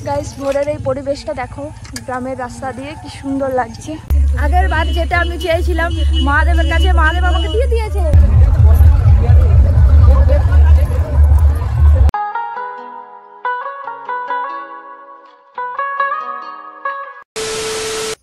Guys ভোরের এই পরিবেশটা দেখো, গ্রামের রাস্তা দিয়ে কি সুন্দর লাগছে। আগের বার যেটা আমি চেয়েছিলাম মহাদেবের কাছে, মহাদেব আমাকে দিয়ে দিয়েছে।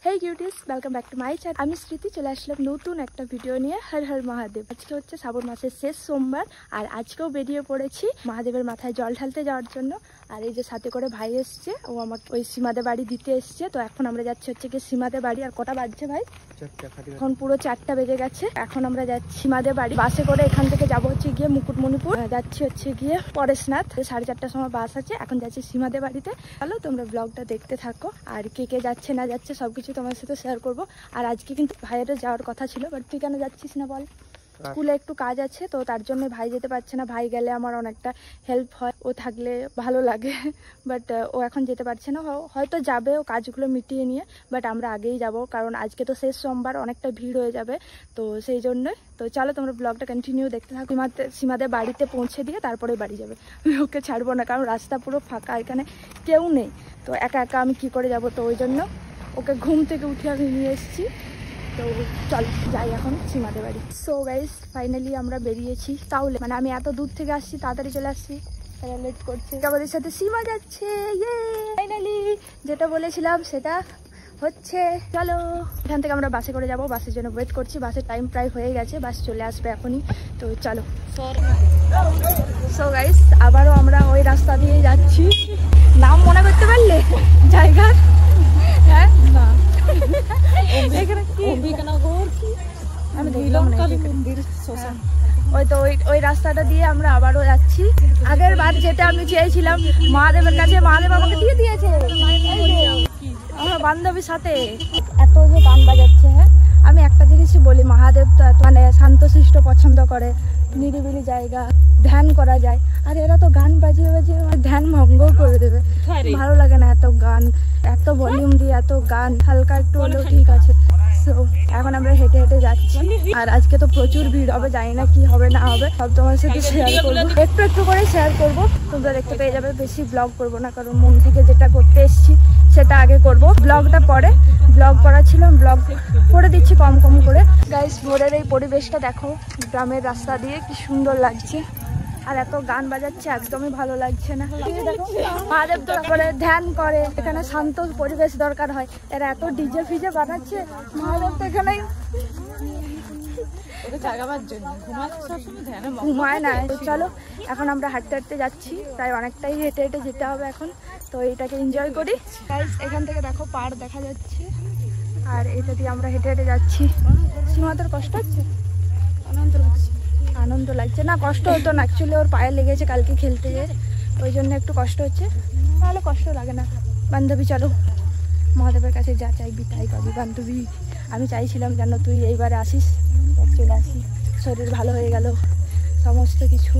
Hey cuties, welcome back to my channel. আমি স্মৃতি চলে আসলাম নতুন একটা ভিডিও নিয়ে। হর হর মহাদেব। আজকে হচ্ছে শ্রাবণ মাসের শেষ সোমবার, আর আজকেও বেরিয়ে পড়েছি মহাদেবের মাথায় জল ঢালতে যাওয়ার জন্য। আর এই যে সাথে করে ভাই এসছে, ও আমাকে ওই সীমাদে বাড়ি দিতে এসছে। তো এখন আমরা যাচ্ছি হচ্ছে গিয়ে সীমাদে বাড়ি। আর কটা বাজছে ভাই? এখন পুরো 4টা বেজে গেছে। এখন আমরা যাচ্ছি সীমাদে বাড়ি। বাসে করে এখান থেকে যাবো হচ্ছে গিয়ে মুকুটমণিপুর, যাচ্ছি হচ্ছে গিয়ে পরেশনাথ। 4:30টার সময় বাস আছে। এখন যাচ্ছি সীমাদে বাড়িতে। চলো তোমরা ব্লগটা দেখতে থাকো, আর কে কে যাচ্ছে না যাচ্ছে সবকিছু তোমার সাথে শেয়ার করবো। আর আজকে কিন্তু ভাইয়েরও যাওয়ার কথা ছিল, বাট তুই কেন যাচ্ছিস না বল? স্কুলে একটু কাজ আছে, তো তার জন্য ভাই যেতে পারছে না। ভাই গেলে আমার অনেকটা হেল্প হয়, ও থাকলে ভালো লাগে। বাট ও এখন যেতে পারছে না, হয়তো যাবে ও কাজগুলো মিটিয়ে নিয়ে। বাট আমরা আগেই যাব, কারণ আজকে তো শেষ সোমবার, অনেকটা ভিড় হয়ে যাবে। তো সেই জন্যই। তো চলো তোমরা ব্লগটা কন্টিনিউ দেখতে থাকো। সীমাদের বাড়িতে পৌঁছে দিয়ে তারপরে বাড়ি যাবে। আমি ওকে ছাড়বো না, কারণ রাস্তা পুরো ফাঁকা, এখানে কেউ নেই। তো একা একা আমি কি করে যাব? তো ওই জন্য ওকে ঘুম থেকে উঠে আমি নিয়ে এসেছি। তো চল যাই এখন সীমাদের বাড়ি। সো গাইস ফাইনালি আমরা বেরিয়েছি। তাহলে মানে আমি এত দূর থেকে আসছি, তাড়াতাড়ি চলে আসছি, তারা লেট করছে। আমাদের সাথে সীমা যাচ্ছে। ইয়ে ফাইনালি যেটা বলেছিলাম সেটা হচ্ছে। চলো এখান থেকে আমরা বাসে করে যাব, বাসের জন্য ওয়েট করছি। বাসের টাইম প্রায় হয়ে গেছে, বাস চলে আসবে এখনই। তো চলো। সো গাইস আবারও আমরা ওই রাস্তা দিয়ে যাচ্ছি। নাম মনে করতে পারলে জায়গার? হ্যাঁ না, ওই রাস্তাটা দিয়ে আমরা আবারও যাচ্ছি। আগের বার যেটা আমি চেয়েছিলাম মহাদেবের কাছে, মহাদেব আমাকে দিয়ে দিয়েছে আমার বান্ধবীর সাথে। এত যে গান বাজাচ্ছে, হ্যাঁ আমি একটা জিনিসই বলি, মহাদেব তো মানে শান্তশিষ্ট পছন্দ করে, নিরিবিলি জায়গা, ধ্যান করা যায়। আর এরা তো গান বাজিয়ে বাজিয়ে ধ্যান ভঙ্গ করে দেবে। ভালো লাগে না এত গান, এত ভলিউম দিয়ে এত গান। হালকা একটু হলেও ঠিক আছে। সো এখন আমরা হেঁটে হেঁটে যাচ্ছি। আর আজকে তো প্রচুর ভিড় হবে, জানি না কি হবে না হবে, সব তোমার সাথে শেয়ার করবো, একটু একটু করে শেয়ার করবো, তোমরা দেখতে পেয়ে যাবে। বেশি ব্লগ করবো না, কারণ মন থেকে যেটা করতে এসেছি সেটা আগে করব। ব্লগটা পরে, ব্লগ করা ছিল ব্লগ করে দিচ্ছি কম কম করে। গাইস ভোরের এই পরিবেশটা দেখো, গ্রামের রাস্তা দিয়ে কি সুন্দর লাগছে। আর এত গান বাজাচ্ছে, একদমই ভালো লাগছে না। মহাদেব তো করে ধ্যান করে, এখানে শান্ত পরিবেশ দরকার হয়। এরা এত ডিজে ফিজে বানাচ্ছে, মহাদেব তো এখানে ঘুমায় না। চলো এখন আমরা হাঁটতে হাঁটতে যাচ্ছি, প্রায় অনেকটাই হেঁটে হেঁটে যেতে হবে এখন। তো এইটাকে এনজয় করি। এখান থেকে দেখো পাড় দেখা যাচ্ছে, আর এটা দিয়ে আমরা হেঁটে হেঁটে যাচ্ছি। সীমা তোর কষ্ট হচ্ছে? আনন্দ লাগছে না, কষ্ট হতো না। অ্যাকচুয়ালি ওর পায়ে লেগেছে কালকে খেলতে গিয়ে, ওই জন্য একটু কষ্ট হচ্ছে, তাহলে কষ্ট লাগে না। বান্ধবী চলো, মহাদেবের কাছে যা চাইবি তাই পাবি বান্ধবী। আমি চাইছিলাম যেন তুই এইবারে আসিস, চলে আসি, শরীর ভালো হয়ে গেল সমস্ত কিছু।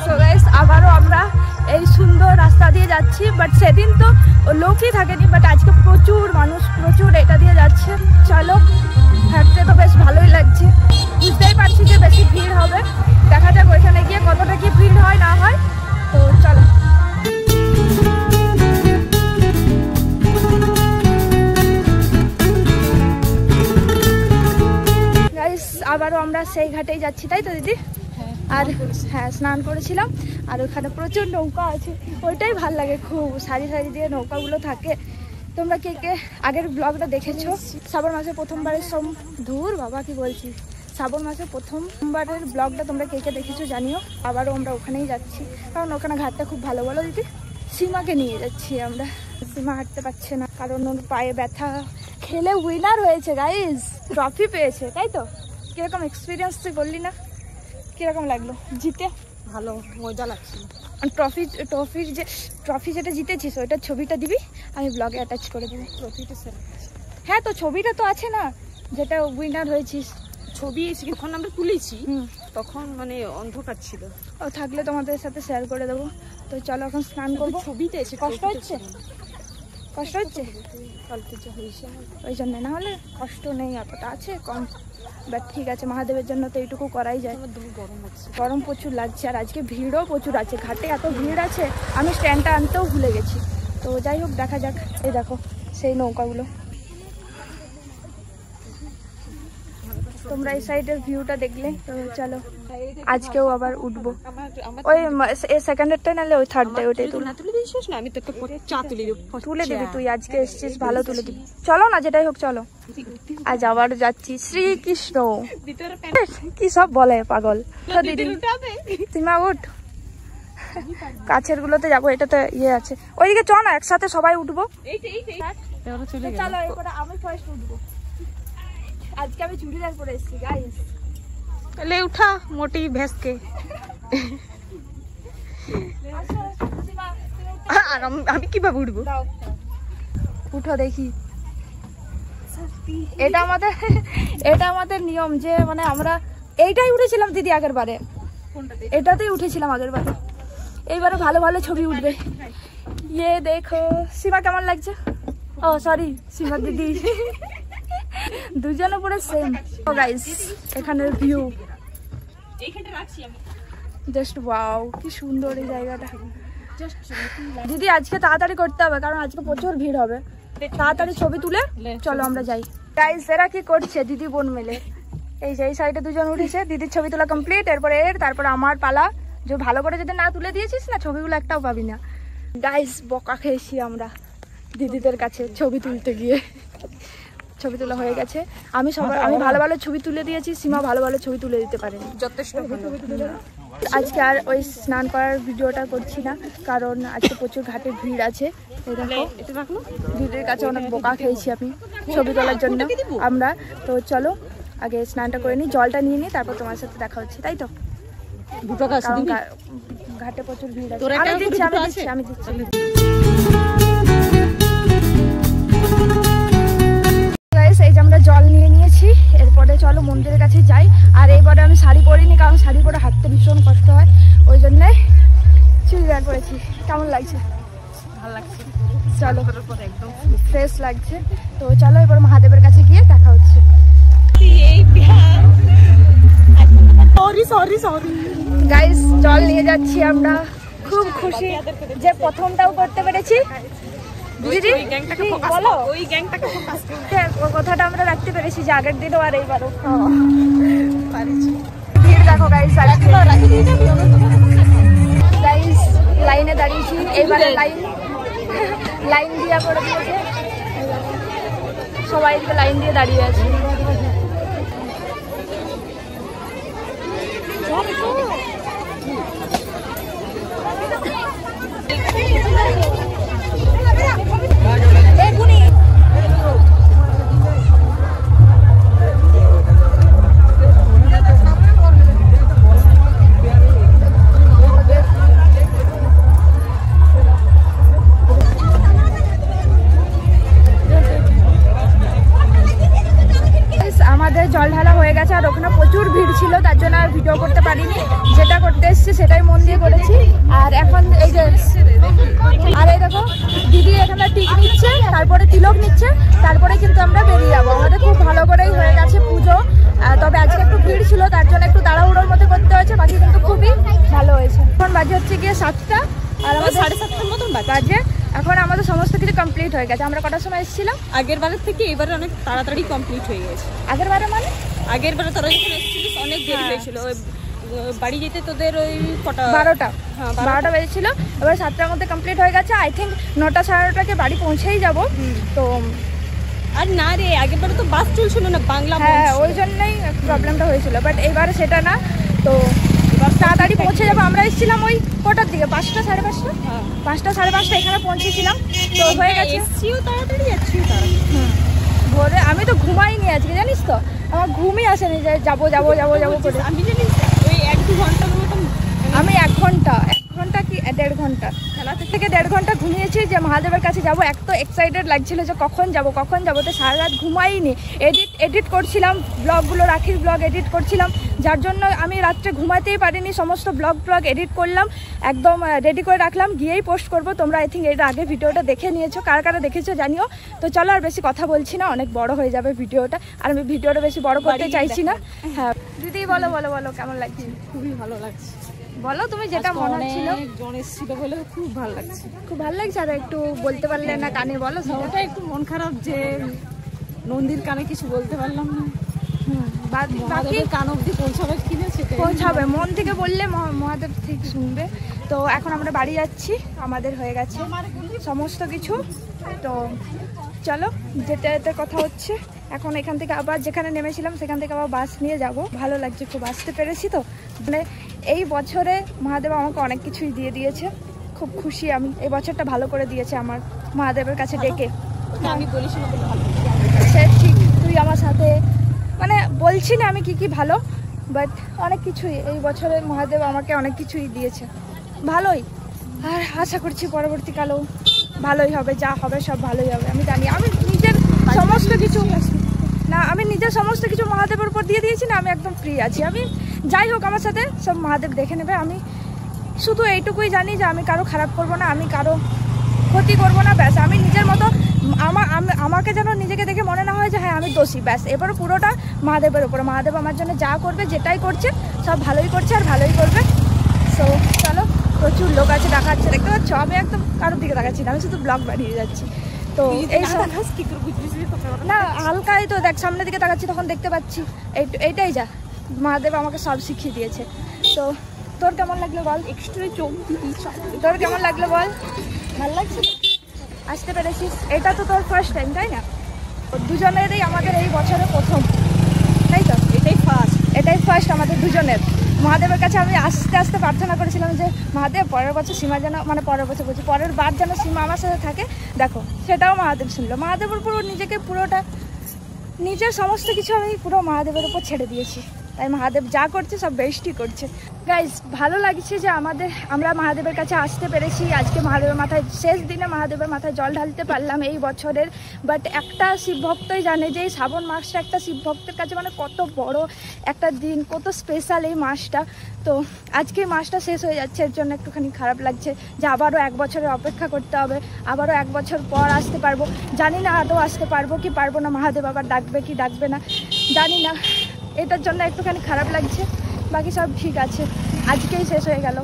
সো গাইস আবারও আমরা এই সুন্দর রাস্তা দিয়ে যাচ্ছি। বাট সেদিন তো লোকই থাকেনি, বাট আজকে প্রচুর মানুষ, প্রচুর এটা দিয়ে যাচ্ছে। চলো হাঁটতে তো বেশ ভালোই লাগছে। বুঝতেই পারছি যে বেশি ভিড় হবে, দেখা যাক ওইখানে গিয়ে কতটা কি ভিড় হয় না হয়। তো চলো। গাইস আবারও আমরা সেই ঘাটেই যাচ্ছি, তাই তো দিদি? আর হ্যাঁ স্নান করেছিলাম, আর ওখানে প্রচুর নৌকা আছে, ওইটাই ভাল লাগে খুব। সারি সারি দিয়ে নৌকাগুলো থাকে। তোমরা কে কে আগের ব্লগটা দেখেছো? শ্রাবণ মাসের প্রথমবারের ধুর বাবা কি বলছি, শ্রাবণ মাসের প্রথমবারের ব্লগটা তোমরা কে কে দেখেছো জানিও। আবারও আমরা ওখানেই যাচ্ছি, কারণ ওখানে ঘাটটা খুব ভালো। বলো দিদি? সীমাকে নিয়ে যাচ্ছি আমরা। সীমা হাঁটতে পারছে না, কারণ ওর পায়ে ব্যথা। খেলে উইনার হয়েছে গাইজ, ট্রফি পেয়েছে, তাই তো? কিরকম এক্সপিরিয়েন্স তুই বললি না? কিরকম লাগলো জিতে? ভালো, মজা লাগছে। ট্রফি যেটা জিতেছিস ওইটার ছবিটা দিবি, আমি ব্লগে অ্যাটাচ করে দেবো। ট্রফিটা হ্যাঁ তো ছবিটা তো আছে না, যেটা উইনার হয়েছিস। ছবি যখন আমরা তুলেছি তখন মানে অন্ধকার ছিল, ও থাকলে তোমাদের সাথে শেয়ার করে দেবো। তো চলো এখন স্নান করবো। ছবিতে এসে কষ্ট হচ্ছে? কষ্ট হচ্ছে ওই জন্য, না হলে কষ্ট নেই, অতটা আছে কম। বাট ঠিক আছে, মহাদেবের জন্য তো এইটুকু করাই যায়। গরম প্রচুর লাগছে, আর আজকে ভিড়ও প্রচুর আছে, ঘাটে এত ভিড় আছে আমি স্ট্যান্ডটা আনতেও ভুলে গেছি। তো যাই হোক, দেখা যাক। এই দেখো সেই নৌকাগুলো, তোমরা এই সাইডের ভিউটা দেখলে। তো চলো আজকেও আবার উঠবো। ওই সেকেন্ডেরটা নালে ওই থার্ডটাই, ওটাই তুলে দিয়েছিস না? আমি তো চা তুলে দিব। তুলে দিবি তুই, আজকে এসছিস ভালো তুলে দিবি। চলো না, যেটাই হোক চলো। আজ আবার যাচ্ছি শ্রীকৃষ্ণ। কি সব বলে পাগল দিদি। সীমা উঠ, কাছের গুলোতে যাবো, এটা তো ইয়ে আছে। ওইদিকে চ না, একসাথে সবাই উঠবো। চলো এরপরে আমি ফার্স্ট উঠবো। আজকে আমি চুড়িদার পরে এসেছি গাইস। ले उठा मोटी भैंस के। আমি কিভাবে উঠবো? উঠো দেখি। এটা আমাদের নিয়ম যে মানে আমরা এইটাই উঠেছিলাম দিদি আগের বারে, এটাতেই উঠেছিলাম আগের বারে। এইবারে ভালো ভালো ছবি উঠবে। ইয়ে দেখো সীমা কেমন লাগছে? ও সরি, সীমা দিদি। দুজনে পুরো সেম। ও গাইস, এখানের ভিউ জাস্ট ওয়াও, কি সুন্দর এই জায়গাটা। দিদি আজকে তাড়াতাড়ি করতে হবে, কারণ আজকে প্রচুর ভিড় হবে। তাড়াতাড়ি ছবি তুলে চলো আমরা যাই। গাইস এরা কি করছে দিদি বোন মিলে? এই যে এই সাইডে দুজন উঠেছে, দিদির ছবি তোলা কমপ্লিট। তারপরে আমার পালা। যে ভালো করে যদি না তুলে দিয়েছিস না, ছবিগুলো একটাও পাবি না। গাইস বকা খেয়েছি আমরা দিদিদের কাছে ছবি তুলতে গিয়ে। ছবি তোলা হয়ে গেছে, আমি ভালো ভালো ছবি তুলে দিয়েছি, সীমা ভালো ভালো ছবি তুলে দিতে পারেনি যথেষ্ট। আজকে আর ওই স্নান করার ভিডিওটা করছি না, কারণ আজকে প্রচুর ঘাটে ভিড় আছে। দিদির কাছে অনেক বোকা খেয়েছি আমি ছবি তোলার জন্য আমরা। তো চলো আগে স্নানটা করে নিই, জলটা নিয়ে নিই, তারপর তোমার সাথে দেখা হচ্ছে, তাই তো? ঘাটে প্রচুর ভিড় আছে। আমি দিচ্ছি। এই যে আমরা জল নিয়ে নিয়েছি, এরপরে চলো মন্দিরের কাছে যাই। আর এইবারে আমি শাড়ি পরিনি, কারণ শাড়ি পরে হাঁটতে ভীষণ কষ্ট হয়, ওই জন্যে চুড়িদার পরেছি। কেমন লাগছে? ভালো লাগছে, চলো একদম ফ্রেশ লাগছে। তো চলো এবার মহাদেবের কাছে গিয়ে দেখা হচ্ছে। গাইস জল নিয়ে যাচ্ছি আমরা, খুব খুশি যে প্রথমটাও করতে পেরেছি। কথাটা আমরা রাখতে পেরেছি যে আগের দিনও আর এইবারও। ভিড় দেখো গাইস, গাইস লাইনে দাঁড়িয়েছি, এইবারে লাইন দিয়া করে দিয়েছে, সবাই লাইন দিয়ে দাঁড়িয়ে আছে। আমাদের জল ঢালা হয়ে গেছে, আর ওখানে প্রচুর ভিড় ছিল, তার জন্য আর ভিডিও করতে পারিনি। যেটা করতে এসেছি সেটাই মন দিয়ে করেছি। আর এখন এই যে এই দেখো দিদি এখানে টিক নিচ্ছে, তারপরে তিলক নিচ্ছে, তারপরে কিন্তু আমরা বেরিয়ে যাবো। আমাদের খুব ভালো করেই হয়ে গেছে পুজো, তবে আজকে একটু ভিড় ছিল, তার জন্য একটু তাড়াহুড়োর মধ্যে করতে হয়েছে, বাকি কিন্তু খুবই ভালো হয়েছে। এখন বাজে হচ্ছে গিয়ে 7টা, আর আমাদের 7:30 মতন বাজে। এখন আমাদের সমস্ত কিছু কমপ্লিট হয়ে গেছে। আমরা কটার সময় এসেছিলাম? আগের বারের থেকে এবারে অনেক তাড়াতাড়ি কমপ্লিট হয়ে গেছে। আগের বারে মানে? আগের বারে তোরা যখন এসেছিলিস অনেক দেরি হয়েছিল, বাড়ি যেতে তোদের ওই 12টা বেজেছিল। এবার 7টার মধ্যে কমপ্লিট হয়ে গেছে। আই থিঙ্ক 9টা সাড়ে 9টাকে বাড়ি পৌঁছেই যাব। তো আর না রে, আগের বারে তো বাস চলছিল না, বাংলা। হ্যাঁ, ওই জন্যই প্রবলেমটা হয়েছিল, বাট এইবারে সেটা না। তো তাড়াতাড়ি পৌঁছে যাবো। আমরা এসেছিলাম ওই কটার দিকে, 5টা সাড়ে 5টা, 5টা সাড়ে 5টা এখানে পৌঁছেছিলাম। তো হয়ে গেছে, তাড়াতাড়ি যাচ্ছিও তাড়াতাড়ি। ভোরে আমি তো ঘুমাইনি আজকে, জানিস তো, আমার ঘুমই আসেনি যে যাবো করে। আমি জানি ওই 1-2 ঘন্টার মতন, আমি 1 ঘন্টা কি 1.5 ঘন্টা, থেকে 1.5 ঘন্টা ঘুমিয়েছি যে মহাদেবের কাছে যাবো। এক তো এক্সাইটেড লাগছিল যে কখন যাবো, তো সারা রাত ঘুমাইনি। এডিট করছিলাম ব্লগগুলো, রাখির ব্লগ এডিট করছিলাম, যার জন্য আমি রাত্রে ঘুমাতেই পারিনি, সমস্ত ব্লগ এডিট করলাম, একদম রেডি করে রাখলাম, গিয়েই পোস্ট করব। তোমরা আই থিঙ্ক এর আগে ভিডিওটা দেখে নিয়েছো, কারা কারা দেখেছো জানিও। তো চলো আর বেশি কথা বলছি না, অনেক বড় হয়ে যাবে ভিডিওটা, আর আমি ভিডিওটা বেশি বড় করতে চাইছি না। হ্যাঁ দিদি বলো বলো বলো কেমন লাগছে? খুবই ভালো লাগছে। বলো তুমি যেটা মনে হচ্ছিল। জন এসেছিল বলে খুব ভালো লাগছে। খুব ভালো লাগছে, আর একটু বলতে পারলে না কানে বলো। ওটা একটু মন খারাপ যে নন্দীর কানে কিছু বলতে পারলাম না। বাকি কান অব্দি পৌঁছাবে কিনা সেটা পৌঁছাবে, মন থেকে বললে মহাদেব ঠিক শুনবে। তো এখন আমরা বাড়ি যাচ্ছি, আমাদের হয়ে গেছে সমস্ত কিছু। তো চলো যেতে যেতে কথা হচ্ছে। এখন এখান থেকে আবার যেখানে নেমেছিলাম সেখান থেকে আবার বাস নিয়ে যাব। ভালো লাগছে খুব, আসতে পেরেছি। তো মানে এই বছরে মহাদেব আমাকে অনেক কিছুই দিয়ে দিয়েছে, খুব খুশি আমি। এই বছরটা ভালো করে দিয়েছে আমার মহাদেবের কাছে ডেকে। আমি বলিস না সে ঠিক, তুই আমার সাথে মানে বলছি না আমি কি ভালো, বাট অনেক কিছুই এই বছরে মহাদেব আমাকে অনেক কিছুই দিয়েছে, ভালোই। আর আশা করছি পরবর্তীকালেও ভালোই হবে, যা হবে সব ভালোই হবে। আমি জানি আমি নিজের সমস্ত কিছু আমি নিজের সমস্ত কিছু মহাদেবের উপর দিয়ে দিয়েছি না, আমি একদম ফ্রি আছি। আমি যাই হোক আমার সাথে সব মহাদেব দেখে নেবে। আমি শুধু এইটুকুই জানি যে আমি কারো খারাপ করব না, আমি কারো ক্ষতি করব না, ব্যাস। আমি নিজের মতো আমাকে যেন নিজেকে দেখে মনে না হয় যে হ্যাঁ আমি দোষী, ব্যাস। এবার পুরোটা মহাদেবের উপরে। মহাদেব আমার জন্য যা করবে, যেটাই করছে সব ভালোই করছে আর ভালোই করবে। সো চলো, প্রচুর লোক আছে, দেখাচ্ছে, দেখতে পাচ্ছ। আমি একদম কারোর দিকে দেখাচ্ছি না, আমি শুধু ব্লগ বানিয়ে যাচ্ছি। তো এই না হালকাই তো দেখ, সামনের দিকে তাকাচ্ছি তখন দেখতে পাচ্ছি। এইটাই যা, মহাদেব আমাকে সব শিখিয়ে দিয়েছে। তো তোর কেমন লাগলো বল? এক্সট্রা চোখ তোর কেমন লাগলো বল? ভালো লাগছে, আসতে পেরেছিস। এটা তো তোর ফার্স্ট টাইম তাই না? দুজনেরই আমাদের এই বছরে প্রথম, তাই তো? এটাই ফার্স্ট আমাদের দুজনের। মহাদেবের কাছে আমি আস্তে আস্তে প্রার্থনা করেছিলাম যে মহাদেব পরের বছর সীমা যেন, মানে পরের বছর বলছি, পরের বার যেন সীমা আমার সাথে থাকে। দেখো সেটাও মহাদেব শুনলো। মহাদেবের পুরো নিজেকে পুরোটা, নিজের সমস্ত কিছু আমি পুরো মহাদেবের উপর ছেড়ে দিয়েছি। তাই মহাদেব যা করছে সব বেস্টই করছে। গাইজ ভালো লাগছে যে আমরা মহাদেবের কাছে আসতে পেরেছি। আজকে মহাদেবের মাথায়, শেষ দিনে মহাদেবের মাথায় জল ঢালতে পারলাম এই বছরের। বাট একটা শিব ভক্তই জানে যে এই শ্রাবণ মাসটা একটা শিব ভক্তের কাছে মানে কত বড় একটা দিন, কত স্পেশাল এই মাসটা। তো আজকে মাসটা শেষ হয়ে যাচ্ছে, এর জন্য একটুখানি খারাপ লাগছে যে আবারও 1 বছরের অপেক্ষা করতে হবে, আবারও 1 বছর পর আসতে পারবো। জানি না আদৌ আসতে পারবো কি পারবো না, মহাদেব আবার ডাকবে কি ডাকবে না জানি না, এটার জন্য একটুখানি খারাপ লাগছে। বাকি সব ঠিক আছে, আজকেই শেষ হয়ে গেল।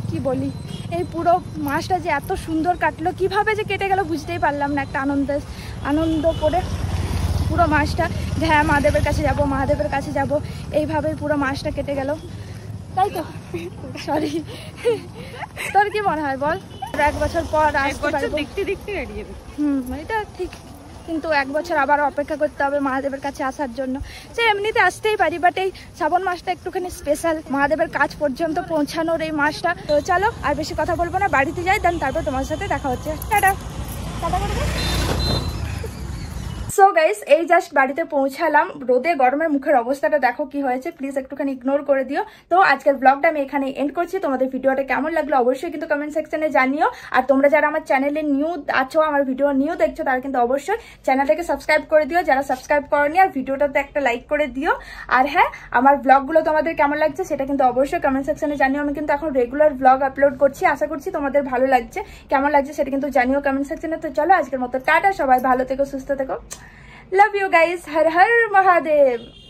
কি বলি, এই পুরো মাসটা যে এত সুন্দর কাটলো, কিভাবে যে কেটে গেল বুঝতেই পারলাম না। একটা আনন্দ করে পুরো মাসটা, যে হ্যাঁ মহাদেবের কাছে যাব, মহাদেবের কাছে যাব, এইভাবেই পুরো মাসটা কেটে গেল, তাই তো? সরি, তোর কি মনে হয় বল? 1 বছর পর আসতে পারবো, দেখতে দেখতে হারিয়ে যাবে। এটা ঠিক, কিন্তু 1 বছর আবার অপেক্ষা করতে হবে মহাদেবের কাছে আসার জন্য। সে এমনিতে আসতেই পারি, বাট এই শ্রাবণ মাসটা একটুখানি স্পেশাল, মহাদেবের কাজ পর্যন্ত পৌঁছানোর এই মাসটা। তো চলো আর বেশি কথা বলবো না, বাড়িতে যাই, দেন তারপর তোমার সাথে দেখা হচ্ছে। টাটা, টাটা করে দে। সো গাইস এই জাস্ট বাড়িতে পৌঁছালাম, রোদে গরমের মুখের অবস্থাটা দেখো কি হয়েছে, প্লিজ একটুখানি ইগনোর করে দিও। তো আজকের ব্লগটা আমি এখানে এন্ড করছি। তোমাদের ভিডিওটা কেমন লাগলো অবশ্যই কিন্তু কমেন্ট সেকশনে জানিও। আর তোমরা যারা আমার চ্যানেলে নিউ আছো, আমার ভিডিও নিউ দেখছো, তারা কিন্তু অবশ্যই চ্যানেলটাকে সাবস্ক্রাইব করে দিও, যারা সাবস্ক্রাইব করনি, আর ভিডিওটাতে একটা লাইক করে দিও। আর হ্যাঁ, আমার ব্লগগুলো তোমাদের কেমন লাগছে সেটা কিন্তু অবশ্যই কমেন্ট সেকশনে জানিও। আমি কিন্তু এখন রেগুলার ব্লগ আপলোড করছি, আশা করছি তোমাদের ভালো লাগছে। কেমন লাগছে সেটা কিন্তু জানিও কমেন্ট সেকশনে। তো চলো আজকের মতো টাটা, সবাই ভালো থেকো, সুস্থ থেকো, love you guys, har har Mahadev।